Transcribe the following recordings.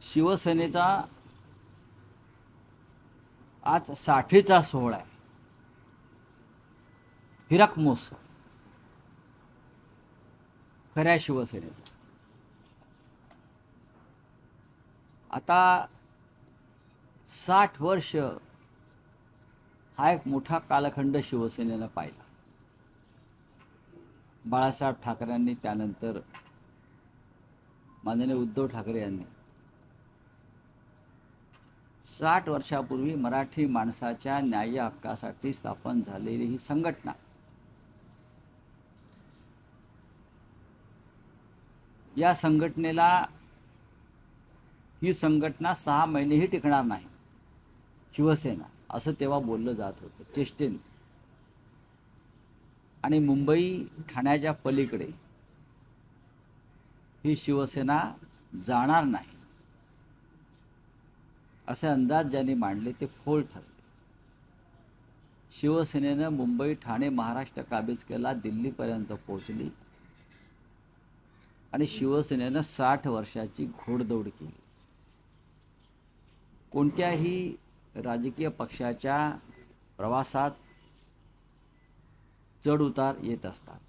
शिवसेनेचा आज 60चा सोहळा आहे. हिरक महोत्सव खऱ्या शिवसेनेचा. आता 60 वर्ष हा एक मोठा कालखंड शिवसेनेनं पाहिला. बाळासाहेब ठाकरेंनी, त्यानंतर माननीय उद्धव ठाकरे यांनी 60 वर्षापूर्वी मराठी माणसाच्या न्याय हक्कासाठी स्थापन झालेली ही संघटना या संघटनेला ही संघटना 6 महिनेही टिकणार नाही, शिवसेना असं तेव्हा बोललं जात होतं चेष्टेने. आणि मुंबई ठाण्याच्या पलीकडे ही शिवसेना जाणार नाही असे अंदाज ज्यांनी मांडले ते फोल ठरले. शिवसेनेनं मुंबई ठाणे महाराष्ट्र काबीज केला, दिल्लीपर्यंत पोहोचली आणि शिवसेनेनं 60 वर्षाची घोडदौड केली. कोणत्याही राजकीय पक्षाच्या प्रवासात चढ उतार येत असतात.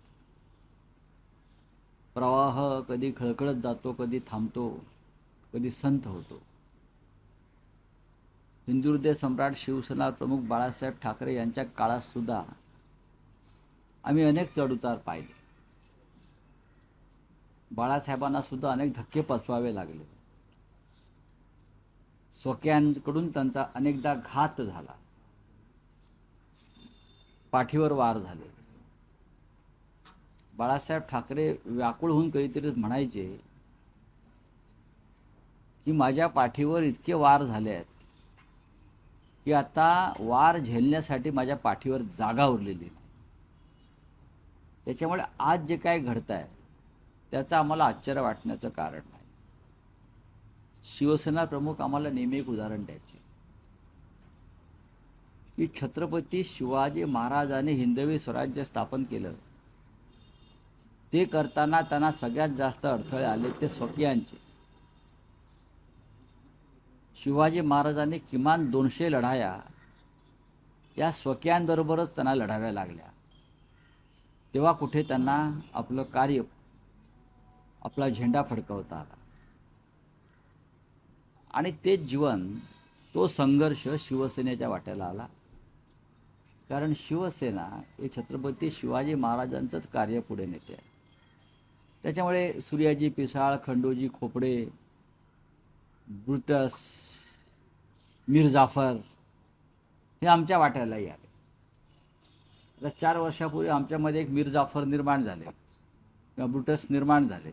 प्रवाह कधी खळखळत जातो, कधी थांबतो, कधी संथ होतो. हिंदुहृदय सम्राट शिवसेना प्रमुख बाळासाहेब ठाकरे यांच्या काळात सुद्धा आम्ही अनेक चढउतार पाहिले. बाळासाहेबांना सुद्धा अनेक धक्के पचवावे लागले. स्वकीयांकडून त्यांचा अनेकदा घात झाला, पाठीवर वार झाले. बाळासाहेब ठाकरे व्याकुळ होऊन कधीतरी म्हणायचे की माझ्या पाठीवर इतके वार झाले आहेत की आता वार झेलण्यासाठी माझ्या पाठीवर जागा उरलेली नाही. त्याच्यामुळे आज जे काय घडत आहे त्याचं आम्हाला आश्चर्य वाटण्याचं कारण नाही. शिवसेना प्रमुख आम्हाला नेहमी एक उदाहरण द्यायचे की छत्रपती शिवाजी महाराजांनी हिंदवी स्वराज्य स्थापन केलं, ते करताना त्यांना सगळ्यात जास्त अडथळे आले ते स्वकीयांचे. शिवाजी महाराजांनी किमान 200 लढाया या स्वकीयांबरोबरच त्यांना लढाव्या लागल्या. तेव्हा कुठे त्यांना आपलं कार्य, आपला झेंडा फडकवता आला. आणि ते जीवन, तो संघर्ष शिवसेनेच्या वाट्याला आला. कारण शिवसेना हे छत्रपती शिवाजी महाराजांचंच कार्य पुढे नेते आहे. त्याच्यामुळे सूर्याजी पिसाळ, खंडोजी खोपडे, ब्रुटस, मीर जाफर हे आमच्या वाट्यालाही आले. आता 4 वर्षापूर्वी आमच्यामध्ये एक मीर जाफर निर्माण झाले किंवा ब्रुटस निर्माण झाले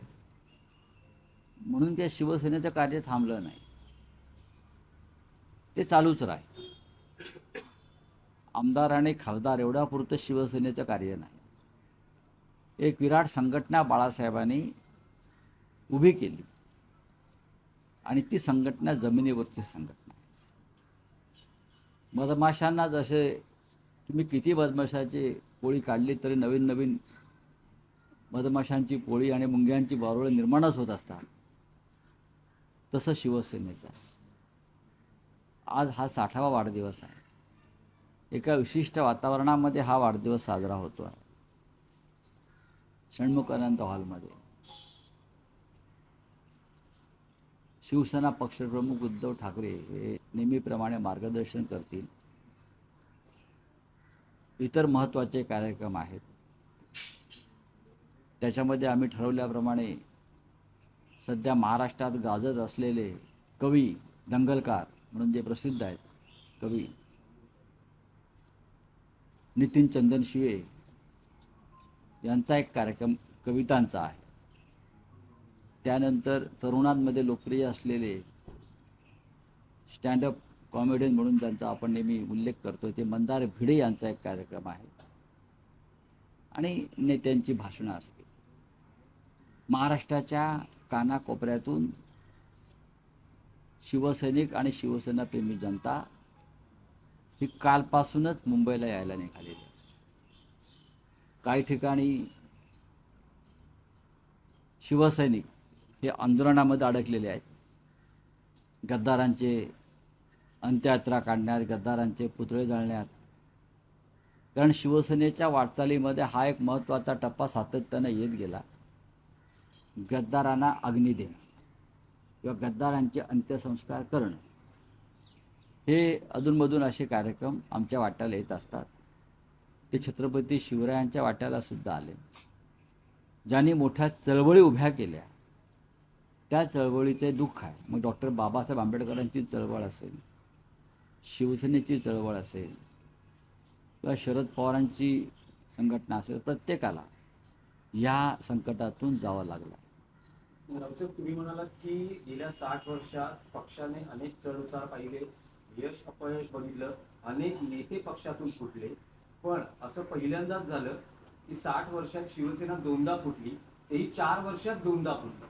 म्हणून त्या शिवसेनेचं कार्य थांबलं नाही, ते चालूच राहील. आमदार आणि खासदार एवढ्यापुरतं शिवसेनेचं कार्य नाही. एक विराट संघटना बाळासाहेबांनी उभी केली आणि ती संघटना जमिनीवरची संघटना. मधमाशांना जसे तुम्ही किती मधमाशाची पोळी काढली तरी नवीन नवीन मधमाशांची पोळी आणि मुंग्यांची बारोळं निर्माणच होत असतात, तसं शिवसेनेचं. आज हा 60वा वाढदिवस आहे. एका विशिष्ट वातावरणामध्ये हा वाढदिवस साजरा होतो आहे, षण्मुखानंद हॉलमध्ये. शिवसेना पक्षप्रमुख उद्धव ठाकरे हे नेहमीप्रमाणे मार्गदर्शन करतील. इतर महत्त्वाचे कार्यक्रम आहेत, त्याच्यामध्ये आम्ही ठरवल्याप्रमाणे सध्या महाराष्ट्रात गाजत असलेले कवी, दंगलकार म्हणून जे प्रसिद्ध आहेत कवी नितीन चंदन शिवे यांचा एक कार्यक्रम कवितांचा आहे. त्यानंतर तरुणांमध्ये लोकप्रिय असलेले स्टँडअप कॉमेडियन म्हणून ज्यांचा आपण नेहमी उल्लेख करतो ते मंदार भिडे यांचा एक कार्यक्रम आहे आणि नेत्यांची भाषणं असतील. महाराष्ट्राच्या कानाकोपऱ्यातून शिवसैनिक आणि शिवसेनाप्रेमी जनता ही कालपासूनच मुंबईला यायला निघालेली आहे. काही ठिकाणी शिवसैनिक हे आंदोलनामध्ये अडकलेले आहेत, गद्दारांचे अंत्ययात्रा काढण्यात, गद्दारांचे पुतळे जाळण्यात. कारण शिवसेनेच्या वाटचालीमध्ये हा एक महत्त्वाचा टप्पा सातत्यानं येत गेला, गद्दारांना अग्नी देणं किंवा गद्दारांचे अंत्यसंस्कार करणं. हे अधूनमधून असे कार्यक्रम आमच्या वाट्याला येत असतात. ते छत्रपती शिवरायांच्या वाट्याला सुद्धा आले. ज्यांनी मोठ्या चळवळी उभ्या केल्या त्या चळवळीचे दुःख आहे. मग डॉक्टर बाबासाहेब आंबेडकरांची चळवळ असेल, शिवसेनेची चळवळ असेल किंवा शरद पवारांची संघटना असेल, प्रत्येकाला या संकटातून जावं लागलं. रावसाहेब, तुम्ही म्हणालात की गेल्या 60 वर्षात पक्षाने अनेक चढउतार पाहिले, यश अपयश बघितलं, अनेक नेते पक्षातून फुटले. पण असं पहिल्यांदाच झालं की 60 वर्षात शिवसेना दोनदा फुटली, तेही 4 वर्षात दोनदा फुटलं.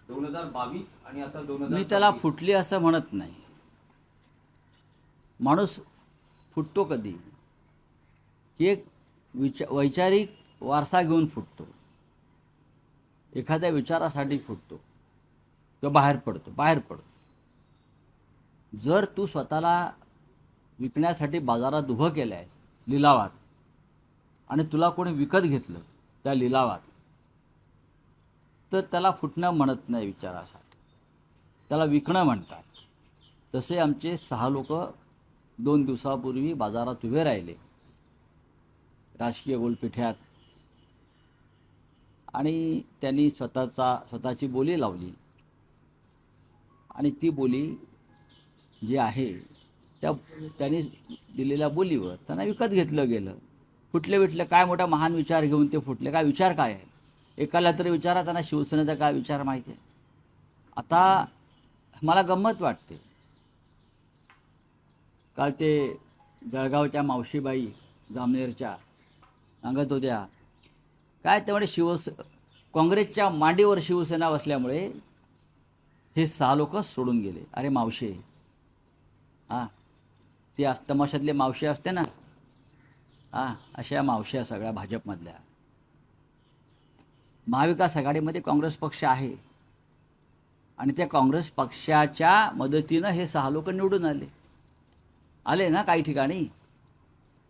2022 आणि आता 2024. मी त्याला फुटली असं म्हणत नाही. माणूस फुटतो कधी की एक वैचारिक वारसा घेऊन फुटतो, एखाद्या विचारासाठी फुटतो किंवा बाहेर पडतो. जर तू स्वतःला विकण्यासाठी बाजारात उभं केलं आहे लिलावात आणि तुला कोणी विकत घेतलं त्या लिलावात, तर त्याला फुटणं म्हणत नाही विचारासाठी, त्याला विकणं म्हणतात. तसे आमचे 6 लोक 2 दिवसापूर्वी बाजारात उभे राहिले राजकीय गोलपिठ्यात आणि त्यांनी स्वतःची बोली लावली आणि ती बोली जी आहे त्यांनी दिलेल्या बोलीवर त्यांना विकत घेतलं गेलं. फुटले काय मोठा महान विचार घेऊन ते फुटले. काय विचार काय आहे? एकाला तरी विचारा त्यांना शिवसेनेचा काय विचार माहिती आहे. आता मला गंमत वाटते, काल ते जळगावच्या मावशीबाई जामनेरच्या सांगत होत्या काय ते म्हणे काँग्रेसच्या मांडीवर शिवसेना बसल्यामुळे हे 6 लोक सोडून गेले. अरे मावशे, हां ती तमाशातले मावशी असते ना, हां अशा मावश्या सगळ्या भाजपमधल्या. महाविकास आघाडीमध्ये काँग्रेस पक्ष आहे आणि त्या काँग्रेस पक्षाच्या मदतीनं हे 6 लोक निवडून आले ना काही ठिकाणी.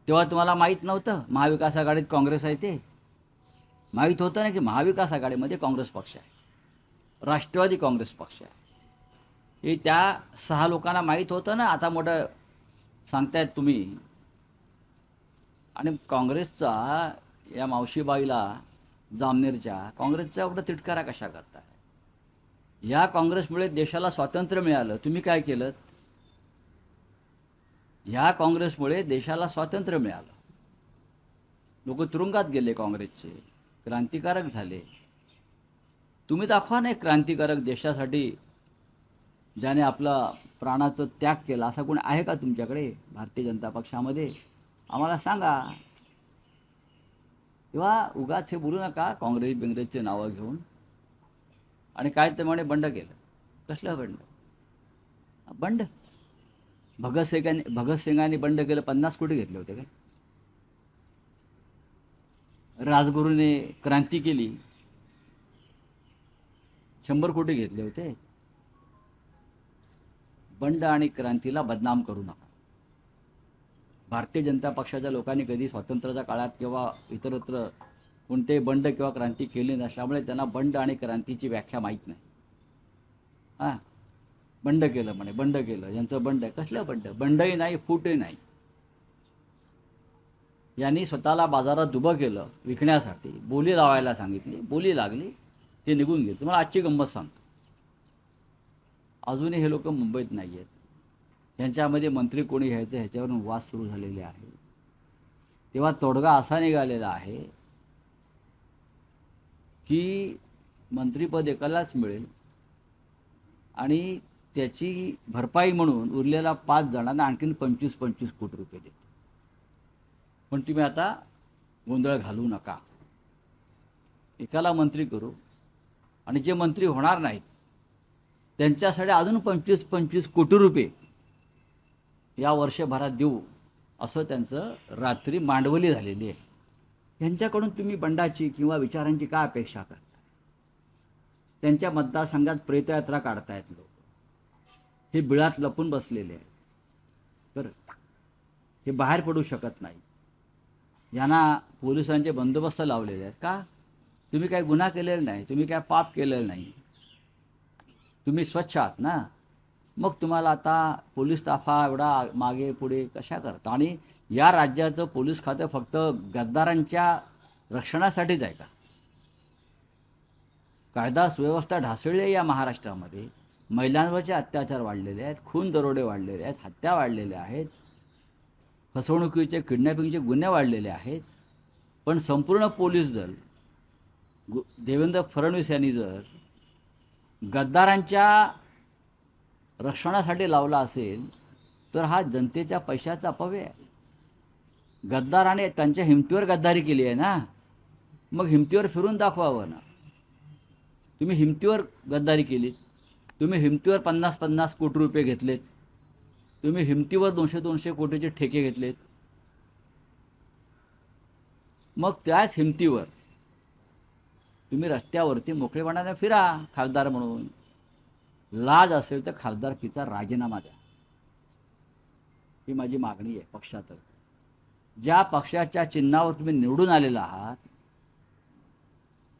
तेव्हा तुम्हाला माहीत नव्हतं महाविकास आघाडीत काँग्रेस आहे ते? माहीत होतं ना की महाविकास आघाडीमध्ये काँग्रेस पक्ष आहे, राष्ट्रवादी काँग्रेस पक्ष आहे. हे त्या 6 लोकांना माहीत होतं ना. आता मोठं सांगतायत तुम्ही. आणि काँग्रेसचा या मावशीबाईला जामनेरच्या काँग्रेसचा एवढा तिटकारा कशा करताय? या काँग्रेसमुळे देशाला स्वातंत्र्य मिळालं. तुम्ही काय केलं? ह्या काँग्रेसमुळे देशाला स्वातंत्र्य मिळालं. लोक तुरुंगात गेले, काँग्रेसचे क्रांतिकारक झाले. तुम्ही दाखवा ना एक क्रांतिकारक देशासाठी ज्याने आपला प्राणाचं त्याग केला. असा कोण आहे का तुमच्याकडे भारतीय जनता पक्षामध्ये? आम्हाला सांगा. तेव्हा उगाच हे बोलू नका काँग्रेसचे नावं घेऊन. आणि काय ते म्हणे बंड केलं. कसलं बंड? भगतसिंगांनी बंड केलं, 50 कोटी घेतले होते काय? राजगुरूने क्रांती केली, 100 कोटी घेतले होते. बंड आणि क्रांतीला बदनाम करू नका. भारतीय जनता पक्षाच्या लोकांनी कधी स्वातंत्र्याच्या काळात किंवा इतरत्र कोणतेही बंड किंवा क्रांती केली नसल्यामुळे त्यांना बंड आणि क्रांतीची व्याख्या माहीत नाही. हां बंड केलं म्हणे, बंड केलं, यांचं बंड आहे. कसलं बंड? बंडही नाही, फूटही नाही. यांनी स्वतःला बाजारात उभं केलं विकण्यासाठी, बोली लावायला सांगितली, बोली लागली, ते निघून गेले. तुम्हाला आजची गंमत सांगतो. अजूनही हे लोक मुंबईत नाही आहेत. यांच्यामध्ये मंत्री कोणी घ्यायचं ह्याच्यावरून वाद सुरू झालेले आहे. तेव्हा तोडगा असा निघालेला आहे की मंत्रिपद एकालाच मिळेल आणि त्याची भरपाई म्हणून उरलेला 5 जणांना आणखीन 25-25 कोटी रुपये देतो. पण तुम्ही आता गोंधळ घालू नका. एकाला मंत्री करू आणि जे मंत्री होणार नाहीत त्यांच्यासाठी अजून 25-25 कोटी रुपये या वर्षभरात देऊ, असं त्यांचं रात्री मांडवली झालेली आहे. यांच्याकडून तुम्ही बंडाची किंवा विचारांची काय अपेक्षा करता? त्यांच्या मतदारसंघात प्रेतयात्रा काढतायत लोक. हे बिळात लपून बसलेले आहेत. तर हे बाहेर पडू शकत नाही. यांना पोलिसांचे बंदोबस्त लावलेले आहेत. का? तुम्ही काय गुन्हा केलेला नाही, तुम्ही काय पाप केलेलं नाही, तुम्ही स्वच्छ आहात ना. मग तुम्हाला आता पोलीस ताफा एवढा मागे पुढे कशा करता? आणि या राज्याचं पोलीस खातं फक्त गद्दारांच्या रक्षणासाठीच आहे का? कायदा सुव्यवस्था ढासळली आहे या महाराष्ट्रामध्ये. महिलांवरचे अत्याचार वाढलेले आहेत, खून दरोडे वाढलेले आहेत, हत्या वाढलेल्या आहेत, फसवणुकीचे किडनॅपिंगचे गुन्हे वाढलेले आहेत. पण संपूर्ण पोलीस दल देवेंद्र फडणवीस यांनी जर गद्दारांच्या रक्षणासाठी लावला असेल तर हा जनतेच्या पैशाचा अपव्यय आहे. गद्दाराने त्यांच्या हिमतीवर गद्दारी केली आहे ना, मग हिमतीवर फिरून दाखवावं ना. तुम्ही हिमतीवर गद्दारी केलीत, तुम्ही हिमतीवर 50-50 कोटी रुपये घेतलेत, तुम्ही हिमतीवर 200-200 कोटीचे ठेके घेतलेत. मग त्याच हिमतीवर तुम्ही रस्त्यावरती मोकळेपणाने फिरा खासदार म्हणून. लाज असेल तर खासदारकीचा राजीनामा द्या, ही माझी मागणी आहे पक्षातर्फे. ज्या पक्षाच्या चिन्हावर तुम्ही निवडून आलेला आहात,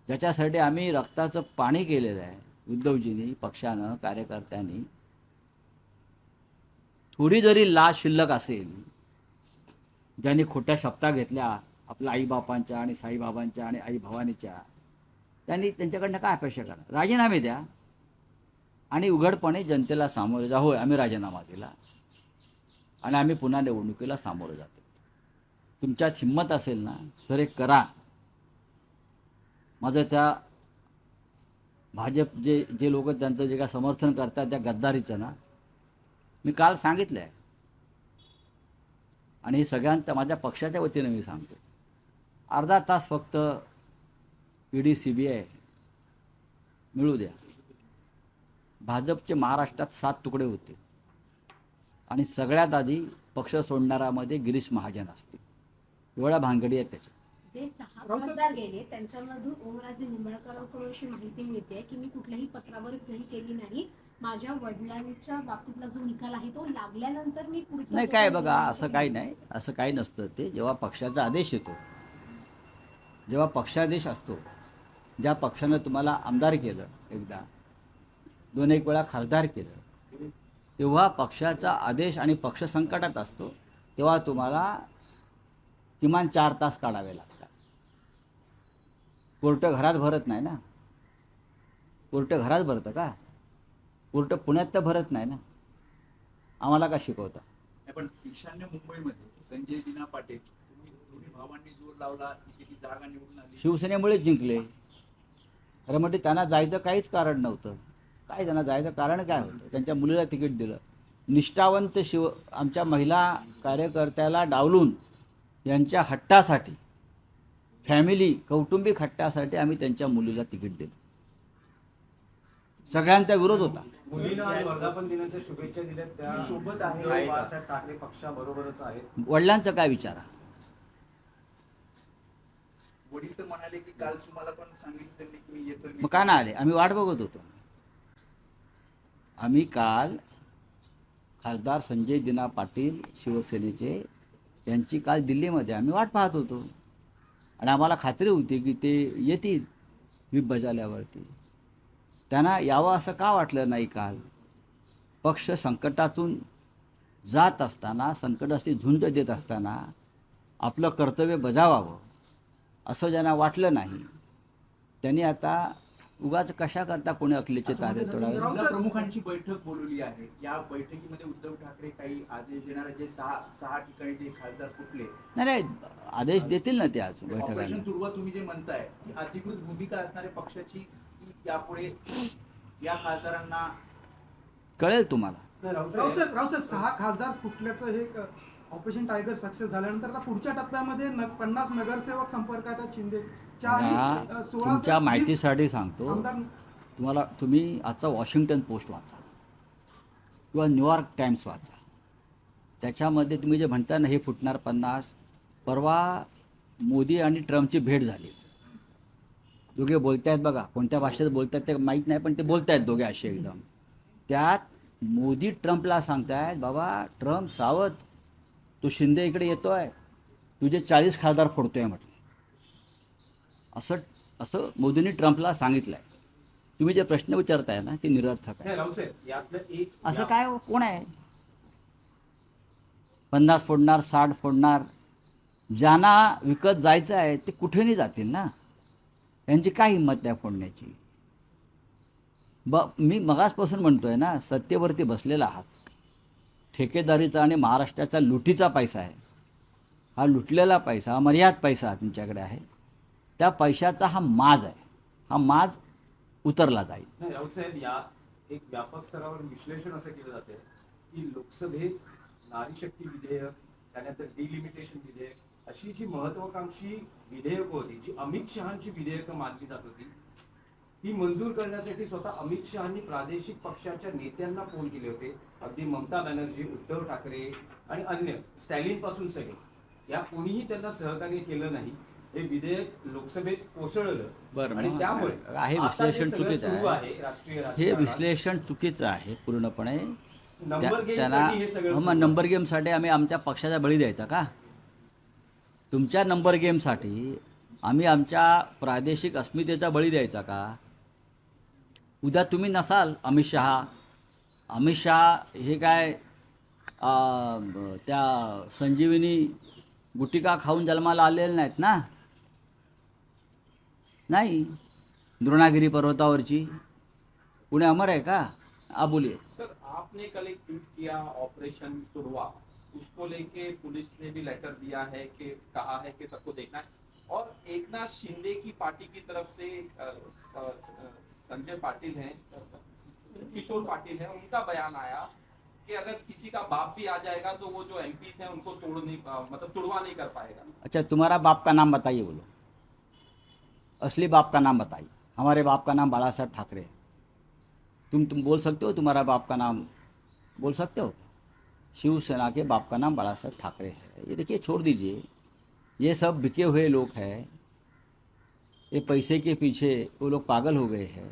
ज्याच्यासाठी आम्ही रक्ताचं पाणी केलेलं आहे उद्धवजींनी, पक्षानं, कार्यकर्त्यांनी, थोडी जरी लाज शिल्लक असेल, ज्यांनी खोट्या शपथा घेतल्या आपल्या आईबापांच्या आणि साईबाबांच्या आणि आई भवानीच्या, त्यांनी त्यांच्याकडनं काय अपेक्षा करा? राजीनामे द्या आणि उघडपणे जनतेला सामोरे जा. होय, आम्ही राजीनामा दिला आणि आम्ही पुन्हा निवडणुकीला सामोरं जातो. तुमच्यात हिंमत असेल ना तर हे करा. माझं त्या भाजप जे लोक त्यांचं जे काय समर्थन करतात त्या गद्दारीचं ना, मी काल सांगितलं आहे आणि हे सगळ्यांच्या माझ्या पक्षाच्या वतीनं मी सांगतो. अर्धा तास फक्त ईडी CBI मिळू द्या. भाजपचे महाराष्ट्रात 7 तुकडे होते आणि सगळ्यात आधी पक्ष सोडणाऱ्यामध्ये गिरीश महाजन असते. एवढ्या भानगडी आहेत त्याच्या. जे 6 खासदार गेले त्यांच्यामधून ओमराजे निंबाळकरांकडून अशी माहिती मिळते की मी कुठल्याही पत्रावर सही केली नाही, माझ्या वडिलांच्या बाबतीतला जो निकाल आहे तो लागल्यानंतर मी पुढचं नाही काय बघा, असं काही नाही, असं काही नसतं. ते जेव्हा पक्षाचा आदेश येतो, जेव्हा पक्षादेश असतो, ज्या पक्षानं तुम्हाला आमदार केलं, एकदा 2-1 वेळा खासदार केलं, तेव्हा पक्षाचा आदेश आणि पक्ष संकटात असतो, तेव्हा तुम्हाला किमान 4 तास काढावे लागतात. कोर्ट घरात भरत नाही ना. कोर्ट घरात भरतं का? कोर्ट पुण्यात तर भरत नाही ना. आम्हाला का शिकवता? पण ईशान्य मुंबईमध्ये संजय दिना पाटील दोन्ही भावांनी जोर लावला, किती जागा निवडून आली. शिवसेनेमुळेच जिंकले. अरे म्हणजे त्यांना जायचं काहीच कारण नव्हतं. काय त्यांना जायचं कारण काय होतं? त्यांच्या मुलीला तिकीट दिलं. निष्ठावंत आमच्या महिला कार्यकर्त्याला डावलून यांच्या हट्टासाठी, फॅमिली कौटुंबिक हट्टासाठी आम्ही त्यांच्या मुलीला तिकीट दिलं. सगळ्यांचा विरोध होता. मुलीला आज वर्धापन दिनाच्या शुभेच्छा दिल्यात. त्या सोबत आहे. बाळासाहेब ठाकरे पक्षाबरोबरच आहेत. वडिलांचं काय विचारा? वडील तर म्हणाले की काल तुम्हाला पण सांगितलं त्यांनी की मी येतो. मग का नाही आले? आम्ही वाट बघत होतो. आम्ही काल खासदार संजय दिना पाटील शिवसेनेचे यांची काल दिल्लीमध्ये आम्ही वाट पाहत होतो आणि आम्हाला खात्री होती की ते येतील व्हीप बजावल्यावरती. त्यांना यावं असं का वाटलं नाही? काल पक्ष संकटातून जात असताना, संकटाशी झुंज देत असताना आपलं कर्तव्य बजावावं असं ज्यांना वाटलं नाही, त्यांनी आता उगाच कशा करता कोणी अकलेचे तारे तोडावे. जिल्हा प्रमुखांची बैठक बोलवली आहे. या बैठकीमध्ये उद्धव ठाकरे काही आदेश देणार आहेत. जे 6 ठिकाणी जे खासदार फुटले, नाही आदेश देतील ना ते आज बैठकाला. ऑपरेशन सुरुवात तुम्ही जे म्हणताय की अधिकृत भूमिका असणाऱ्या पक्षाची की यापुढे या खासदारांना कळेल तुम्हाला. नाही, राऊतसाहेब, रावसाहेब 6 खासदार फुटल्याचं हे ऑपरेशन टायगर सक्सेस झाल्यानंतर आता पुढच्या टप्प्यामध्ये 50 नगरसेवक संपर्कात आहेत शिंदेच्या आणि या 16 तुमच्या ते 20 माहितीसाठी सांगतो, आमदार. तुम्ही आजचा वॉशिंग्टन पोस्ट वाचा किंवा न्यूयॉर्क टाइम्स वाचा. त्याच्यामध्ये तुम्ही जे म्हणता ना हे फुटणार 50, परवा मोदी आणि ट्रम्पची भेट झाली. दोघे बोलत आहेत बघा, कोणत्या भाषेत बोलत आहेत ते माहीत नाही, पण ते बोलत आहेत दोघे असे एकदम. त्यात मोदी ट्रम्पला सांगतायत बाबा ट्रम्प सावध, तू शिंदे इकडे येतोय, तुझे 40 खासदार फोडतोय म्हटलं. असं असं मोदींनी ट्रम्पला सांगितलं आहे. तुम्ही जे प्रश्न विचारताय ना ते निरर्थक आहे. नाही राऊत साहेब, यातलं एक असं काय कोण आहे 50 फोडणार 60 फोडणार? ज्यांना विकत जायचं आहे ते कुठेही जातील ना, यांची काय हिंमत नाही फोडण्याची. मी मगासपासून म्हणतोय ना, सत्तेवरती बसलेला आहात, ठेकेदारीचा आणि महाराष्ट्राचा लुटीचा पैसा आहे. हा लुटलेला पैसा, मर्याद पैसा तुमच्याकडे आहे. त्या पैशाचा हा माज आहे, हा माज उतरला जाईल. नाही राऊत साहेब, या एक व्यापक स्तरावर विश्लेषण असं केलं जाते की लोकसभेत नारी शक्ती विधेयक, त्यानंतर डिलिमिटेशन विधेयक, अशी जी महत्वाकांक्षी विधेयक होती, जी अमित शहाची विधेयकं मानली जात होती, ती मंजूर करण्यासाठी स्वतः अमित शहानी प्रादेशिक पक्षाच्या नेत्यांना फोन केले होते. अगदी ममता बॅनर्जी, उद्धव ठाकरे आणि अन्य स्टॅलिन पासून सगळे, या कोणीही त्यांना सहकार्य केलं नाही. हे विधेयक लोकसभेत कोसळलं. बरं, आणि मग त्यामुळे हे आता जे विश्लेषण सगळं चुकीचं सुरू आहे. आहे राष्ट्रीय हे राजकारणात, विश्लेषण चुकीचं आहे पूर्णपणे. नंबर त्याला गेमसाठी हे सगळं मग सुरू नंबर गेमसाठी आम्ही आमच्या पक्षाचा बळी द्यायचा का? तुमच्या नंबर गेमसाठी आम्ही आमच्या प्रादेशिक अस्मितेचा बळी द्यायचा का? उद्या तुम्ही नसाल अमित शहा हे काय त्या संजीवनी गुटिका खाऊन जन्माला आलेले नाहीत ना? नाही, द्रोणागिरी पर्वतावरची पुणे अमर आहे का? बोलिए. सर, आपने कल एक ट्वीट किया ऑपरेशन तुड़वा, उसको लेके पुलिस ने भी लेटर दिया है कि कहा है कि सबको देखना है, और एकनाथ शिंदे की पार्टी की तरफ से संजय पाटिल हैं, किशोर पाटिल हैं, उनका बयान आया कि अगर किसी का बाप भी आ जाएगा तो वो जो एमपीज हैं उनको तुड़वा नहीं कर पाएगा. अच्छा, तुम्हारा बाप का नाम बताइए, बोलो असली बाप का नाम बताइए. हमारे बाप का नाम बाला साहब ठाकरे है. तुम बोल सकते हो तुम्हारा बाप का नाम बोल सकते हो? शिवसेना के बाप का नाम बाला साहब ठाकरे है. ये देखिए, छोड़ दीजिए, ये सब बिके हुए लोग हैं. ये पैसे के पीछे वो लोग पागल हो गए हैं.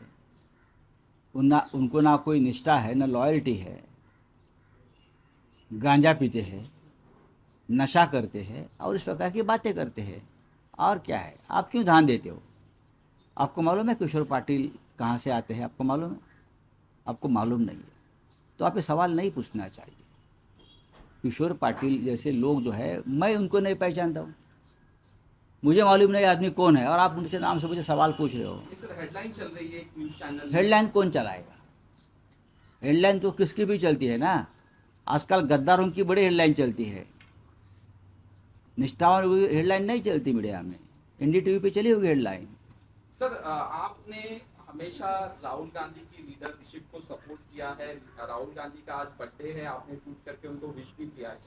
उनको ना कोई निष्ठा है, ना लॉयल्टी है. गांजा पीते हैं, नशा करते हैं और इस प्रकार की बातें करते हैं. और क्या है? आप क्यों ध्यान देते हो? आपको मालूम है किशोर पाटिल कहाँ से आते हैं? आपको मालूम है? आपको मालूम नहीं है तो आप ये सवाल नहीं पूछना चाहिए. किशोर पाटिल जैसे लोग जो है, मैं उनको नहीं पहचानता हूँ. मुझे मालूम नहीं आदमी कौन है और आप उनके नाम से मुझे सवाल पूछ रहे हो. सर, हेडलाइन चल रही है एक न्यूज चैनल. हेडलाइन कौन चलाएगा? हेडलाइन तो किसकी भी चलती है ना. आजकल गद्दारों की बड़ी हेडलाइन चलती है, निष्ठावान हेडलाइन नहीं चलती मीडिया में. NDTV पे चली होगी हेडलाइन. सर, आपने हमेशा राहुल गांधी की लीडरशिप को सपोर्ट किया है. राहुल गांधी का आज बर्थडे है, आपने ट्वीट करके उनको विश भी किया है.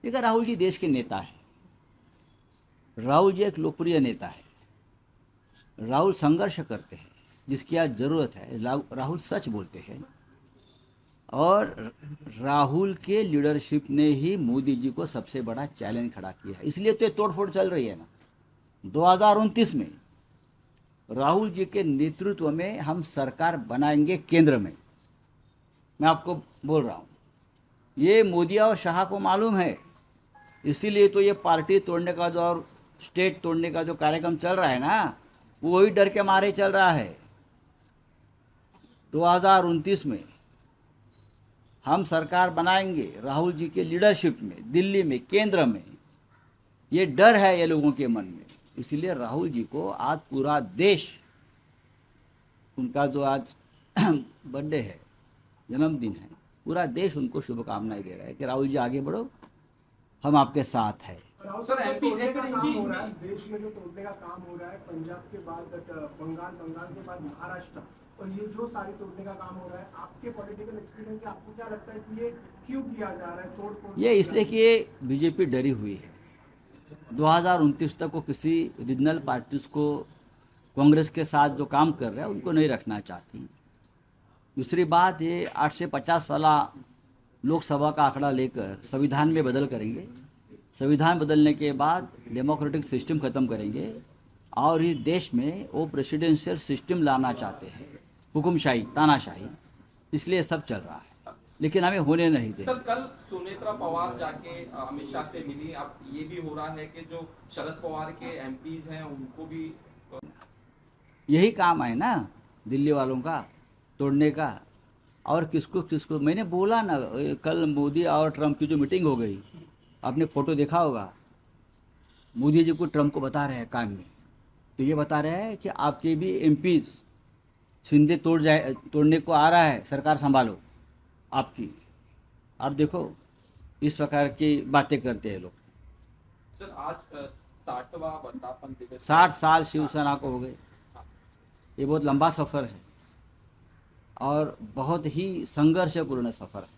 देखिए, राहुल जी देश के नेता है. राहुल जी एक लोकप्रिय नेता है. राहुल संघर्ष करते हैं, जिसकी आज ज़रूरत है. राहुल सच बोलते हैं और राहुल के लीडरशिप ने ही मोदी जी को सबसे बड़ा चैलेंज खड़ा किया है. इसलिए तो ये तोड़फोड़ चल रही है ना. 2029 में राहुल जी के नेतृत्व में हम सरकार बनाएंगे केंद्र में. मैं आपको बोल रहा हूँ, ये मोदी और शाह को मालूम है. इसीलिए तो ये पार्टी तोड़ने का जो और स्टेट तोड़ने का जो कार्यक्रम चल रहा है ना, वो वही डर के मारे चल रहा है. 2029 में हम सरकार बनाएंगे राहुल जी के लीडरशिप में, दिल्ली में, केंद्र में. ये डर है ये लोगों के मन में. इसलिए राहुल जी को आज पूरा देश, उनका जो आज बर्थडे है, जन्मदिन है, पूरा देश उनको शुभकामनाएं दे रहा है कि राहुल जी आगे बढ़ो, हम आपके साथ हैं. सर, एमपी तोड़ने का काम हो रहा है देश में, जो तोड़ने का काम हो रहा है पंजाब के बाद बंगाल के बाद महाराष्ट्र, और ये जो सारी तोड़ने का काम हो रहा है, आपके पॉलिटिकल एक्सपीरियंस से आपको क्या लगता है कि ये क्यों किया जा रहा है? तोड़ ये इसलिए कि ये बीजेपी डरी हुई है. 2029 तक वो किसी रीजनल पार्टीज को कांग्रेस के साथ जो काम कर रहे हैं उनको नहीं रखना चाहती. दूसरी बात, ये 850 वाला लोकसभा का आंकड़ा लेकर संविधान में बदल करेंगे. संविधान बदलने के बाद डेमोक्रेटिक सिस्टम ख़त्म करेंगे और इस देश में वो प्रेसिडेंशियल सिस्टम लाना चाहते हैं, हुकुमशाही, तानाशाही. इसलिए सब चल रहा है. लेकिन हमें होने नहीं दें। सर कल सुनेत्रा पवार जाके अमित शाह से मिली, अब ये भी हो रहा है कि जो शरद पवार के एमपीज हैं उनको भी यही काम है ना दिल्ली वालों का, तोड़ने का। और किसको किसको मैंने बोला ना, कल मोदी और ट्रम्प की जो मीटिंग हो गई, आपने फोटो देखा होगा, मोदी जी को ट्रम्प को बता रहे हैं कान में, तो ये बता रहे हैं कि आपके भी एमपीज शिंदे तोड़ने को आ रहा है, सरकार संभालो आपकी। आप देखो इस प्रकार की बातें करते हैं लोग। सर आज 60वां वर्धापन दिवस 60 साल शिवसेना को हो गए। ये बहुत लंबा सफ़र है और बहुत ही संघर्षपूर्ण सफ़र है।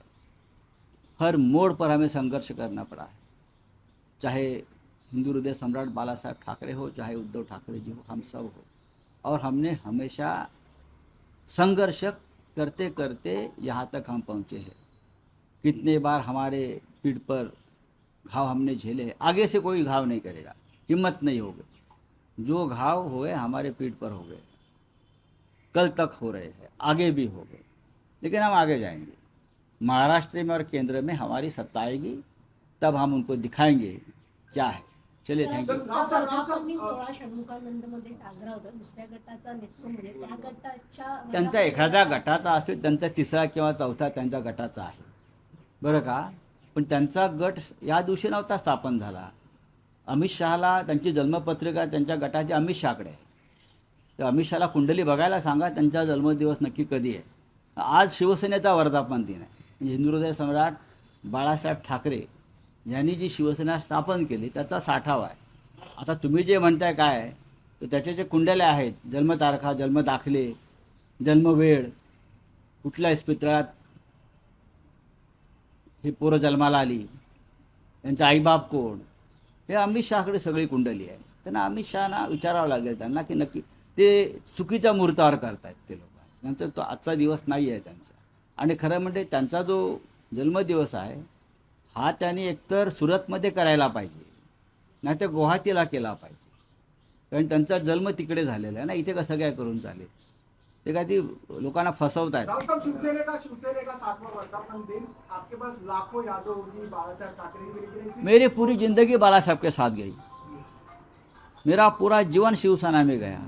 हर मोड़ पर हमें संघर्ष करना पड़ा है, चाहे हिंदू हृदय सम्राट बाला साहब ठाकरे हो, चाहे उद्धव ठाकरे जी हो, हम सब हो। और हमने हमेशा संघर्ष करते करते यहाँ तक हम पहुँचे हैं। कितने बार हमारे पीठ पर घाव हमने झेले हैं, आगे से कोई घाव नहीं करेगा, हिम्मत नहीं होगी। जो घाव हुए हमारे पीठ पर हो गए, कल तक हो रहे हैं, आगे भी हो गए, लेकिन हम आगे जाएंगे। महाराष्ट्र में और केंद्र में हमारी सत्ता आएगी, तब हम उनको दिखाएंगे क्या है। चलिए, थैंक यू। तुमचा वर्धापन दिन 16 षण्मुखानंदमध्ये साजरा होतो. दुसऱ्या गटाचा नेस्को म्हणजे त्या गटाच्या त्यांचा एखाद्या गटाचा असेल, त्यांचा तिसरा किंवा चौथा त्यांच्या गटाचा आहे, बरं का. पण त्यांचा गट या दिवशी नव्हता स्थापन झाला. अमित शहाला त्यांची जन्मपत्रिका त्यांच्या गटाची अमित शहाकडे आहे. तर अमित शहाला कुंडली बघायला सांगा, त्यांचा जन्मदिवस नक्की कधी आहे. आज शिवसेनेचा वर्धापन दिन आहे. म्हणजे हिंदू हृदय सम्राट बाळासाहेब ठाकरे यांनी जी शिवसेना स्थापन केली त्याचा 60वा आहे. आता तुम्ही जे म्हणताय काय आहे, तर त्याचे जे कुंडल्या आहेत, जन्मतारखा, जन्मदाखले, जन्मवेळ, कुठल्या इस्पितळात ही पोरं जन्माला आली, त्यांचा आईबाप कोण, हे अमित शहाकडे सगळी कुंडली आहे. त्यांना अमित शहाना विचारावं लागेल त्यांना की नक्की ते चुकीच्या मुहूर्तावर करतायत ते लोक. त्यांचा तो आजचा दिवस नाही आहे त्यांचा. आणि खरं म्हणजे त्यांचा जो जन्मदिवस आहे हा त्यांनी एकतर सुरतमध्ये करायला पाहिजे, नाही तर गुवाहाटीला केला पाहिजे. कारण त्यांचा जन्म तिकडे झालेला आहे ना, इथे कसं काय करून चालेल. ते काय ती लोकांना फसवत आहेत. राहुल साहब, शिवसेने का 60वां वर्धापन दिन, आपके पास लाखों यादों होगी बाला साहब ठाकरे की, लेकिन इसी मेरी पूरी ज़िंदगी बाला साहब के साथ गई, मेरा पूरा जीवन शिवसेना में गया.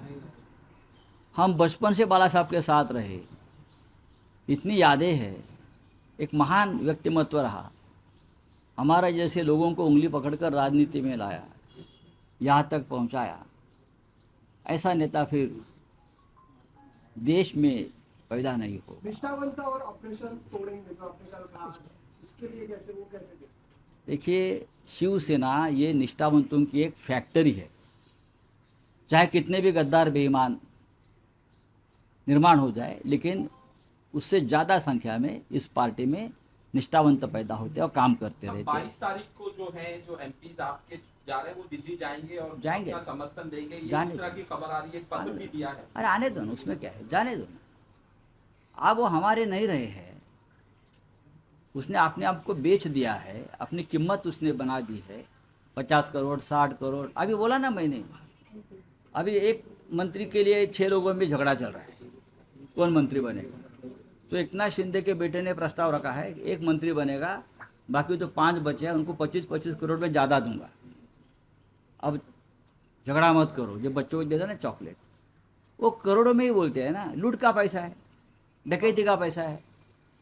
हम बचपन से बाला साहब के साथ रहे, इतनी यादें हैं. एक महान व्यक्तिमत्व रहा, हमारा जैसे लोगों को उंगली पकड़कर राजनीति में लाया, यहाँ तक पहुँचाया. ऐसा नेता फिर देश में पैदा नहीं हो. निष्ठावंत और ऑपरेशन तोड़ेंगे जो आपने कल कहा, इसके लिए कैसे देखते? देखिए, शिवसेना ये निष्ठावंतों की एक फैक्ट्री है. चाहे कितने भी गद्दार बेईमान निर्माण हो जाए, लेकिन उससे ज़्यादा संख्या में इस पार्टी में निष्ठावंत पैदा होते हैं और काम करते रहते हैं. 22 तारीख को जो है, जो एमपीज आपके जा रहे हैं वो दिल्ली जाएंगे और जाएंगे, अपना समर्थन देंगे, ये जाने इस तरह की खबर आ रही है, पत्र भी दिया है. अरे आने दो ना, उसमें क्या है, जाने दो ना. अब वो हमारे नहीं रहे हैं, उसने अपने आप को बेच दिया है, अपनी कीमत उसने बना दी है. 50 करोड़ 60 करोड़, अभी बोला ना मैंने, अभी एक मंत्री के लिए 6 लोगों में झगड़ा चल रहा है, कौन मंत्री बनेगा. तो एकनाथ शिंदे के बेटे ने प्रस्ताव रखा है कि एक मंत्री बनेगा, बाकी तो 5 बचे हैं उनको 25-25 करोड़ में ज़्यादा दूंगा. अब झगड़ा मत करो. जो बच्चों को देता ना चॉकलेट, वो करोड़ों में ही बोलते हैं ना. लूट का पैसा है, डकैती का पैसा है.